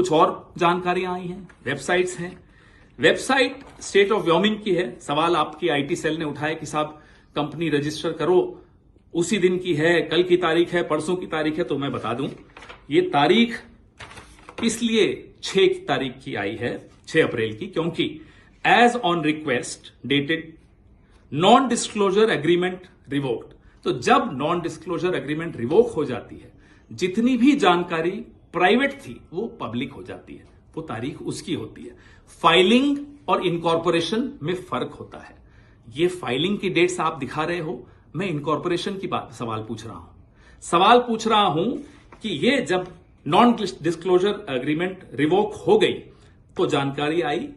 कुछ और जानकारियां आई हैं, वेबसाइट्स हैं। वेबसाइट स्टेट ऑफ व्योमिंग की है। सवाल आपकी आईटी सेल ने उठाया कि साहब कंपनी रजिस्टर करो, उसी दिन की है, कल की तारीख है, परसों की तारीख है। तो मैं बता दूं, ये तारीख इसलिए 6 तारीख की आई है, 6 अप्रैल की, क्योंकि as on request dated non disclosure agreement revoked. तो जब नॉन डिस्क्लोजर एग्रीमेंट रिवोक हो जाती है, जितनी भी जानकारी प्राइवेट थी वो पब्लिक हो जाती है, वो तारीख उसकी होती है। फाइलिंग और इनकॉर्पोरेशन में फर्क होता है। ये फाइलिंग की डेट्स आप दिखा रहे हो, मैं इनकॉर्पोरेशन की बात सवाल पूछ रहा हूं। सवाल पूछ रहा हूं कि ये जब नॉन डिस्क्लोजर एग्रीमेंट रिवोक हो गई तो जानकारी आई,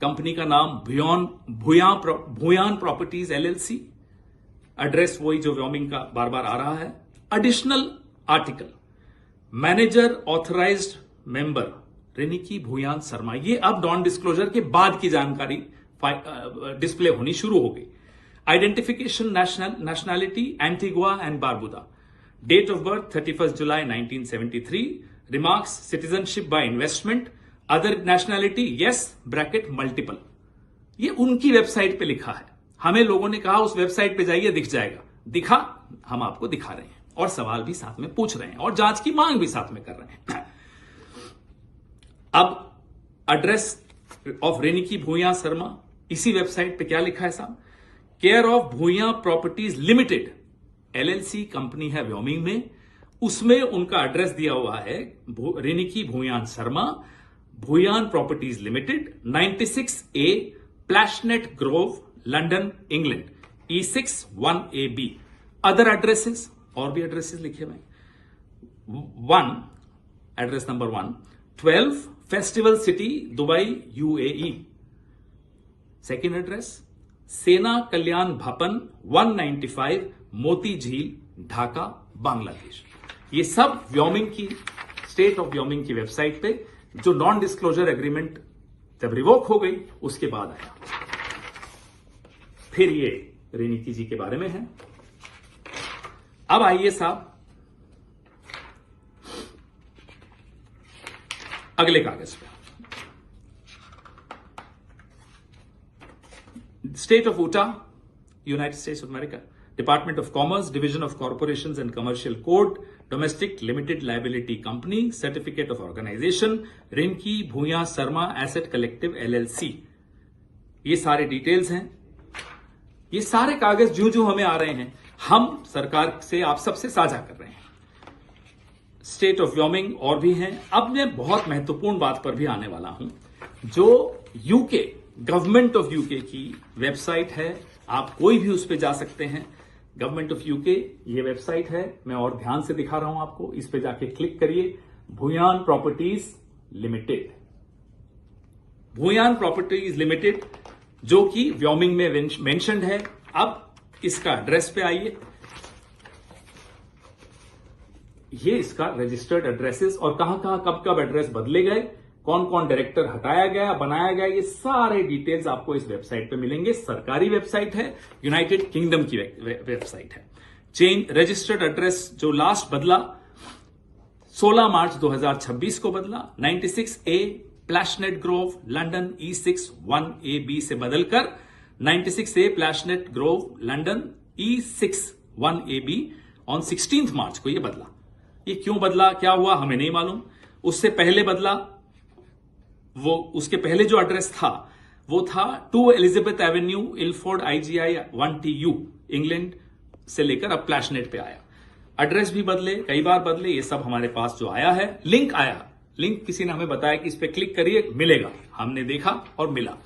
कंपनी का नाम भूयान प्रॉपर्टीज एलएलसी, एड्रेस वही जो व्योमिंग का बार बार आ रहा है। Additional article, manager authorised member Riniki Bhuyan Sharma. ये अब नॉन डिस्क्लोजर के बाद की जानकारी डिस्प्ले होनी शुरू हो गई। Identification nationality Antigua and Barbuda, date of birth 31 July 1973, remarks citizenship by investment, other nationality yes bracket multiple. ये उनकी वेबसाइट पे लिखा है। हमें लोगों ने कहा उस वेबसाइट पे जाइए, दिख जाएगा। दिखा, हम आपको दिखा रहे हैं और सवाल भी साथ में पूछ रहे हैं और जांच की मांग भी साथ में कर रहे हैं। अब एड्रेस ऑफ रेनिकी भूया शर्मा, इसी वेबसाइट पे क्या लिखा है साहब, care of Bhuyan properties limited LLC company है व्योमिंग में, उसमें उनका एड्रेस दिया हुआ है Riniki Bhuyan Sharma, Bhuyan properties limited, 96A Plashet grove, London, England, E6 1AB। Other addresses, और भी एड्रेसेस लिखे हुए, 1 address number 1 12 festival city Dubai UAE। Second address Sena Kalyan भवन 195 मोती झील ढाका बांग्लादेश। ये सब व्योमिंग की, स्टेट ऑफ व्योमिंग की वेबसाइट पे जो नॉन डिस्क्लोजर एग्रीमेंट जब रिवोक हो गई उसके बाद आया। फिर ये रेनिकी जी के बारे में है। अब आइए साहब अगले कागज पे। State of Utah, United States of America, Department of Commerce, Division of Corporations and Commercial Code, Domestic Limited Liability Company, Certificate of Organization, Rinki Bhuya Sharma asset collective LLC. ये सारे डिटेल्स हैं। ये सारे कागज जो जो हमें आ रहे हैं, हम सरकार से, आप सबसे साझा कर रहे हैं। स्टेट ऑफ व्योमिंग और भी हैं। अब मैं बहुत महत्वपूर्ण बात पर भी आने वाला हूं, जो यूके, गवर्नमेंट ऑफ यूके की वेबसाइट है। आप कोई भी उस पर जा सकते हैं। गवर्नमेंट ऑफ यूके ये वेबसाइट है, मैं और ध्यान से दिखा रहा हूं आपको। इस पे जाके क्लिक करिए, Bhuyan properties limited, Bhuyan properties limited, जो कि व्योमिंग में मेंशन्ड है। अब इसका एड्रेस पे आइए, ये इसका रजिस्टर्ड एड्रेसेस और कहां कहां कब कब एड्रेस बदले गए, कौन कौन डायरेक्टर हटाया गया, बनाया गया, ये सारे डिटेल्स आपको इस वेबसाइट पे मिलेंगे। सरकारी वेबसाइट है, यूनाइटेड किंगडम की वेबसाइट है। चेंज रजिस्टर्ड एड्रेस जो लास्ट बदला 16 मार्च 2026 को बदला, 96A Plashet grove, London, E6 1AB से बदलकर 96A Plashet grove, London, E6 1AB on 16 March को यह बदला। ये क्यों बदला, क्या हुआ, हमें नहीं मालूम। उससे पहले बदला, वो उसके पहले जो एड्रेस था वो था 2 Elizabeth avenue, Ilford, IGI 1TU, England से लेकर अब प्लैशनेट पे आया। एड्रेस भी बदले, कई बार बदले। ये सब हमारे पास जो आया है, लिंक आया, लिंक किसी ने हमें बताया कि इस पे क्लिक करिए, मिलेगा। हमने देखा और मिला।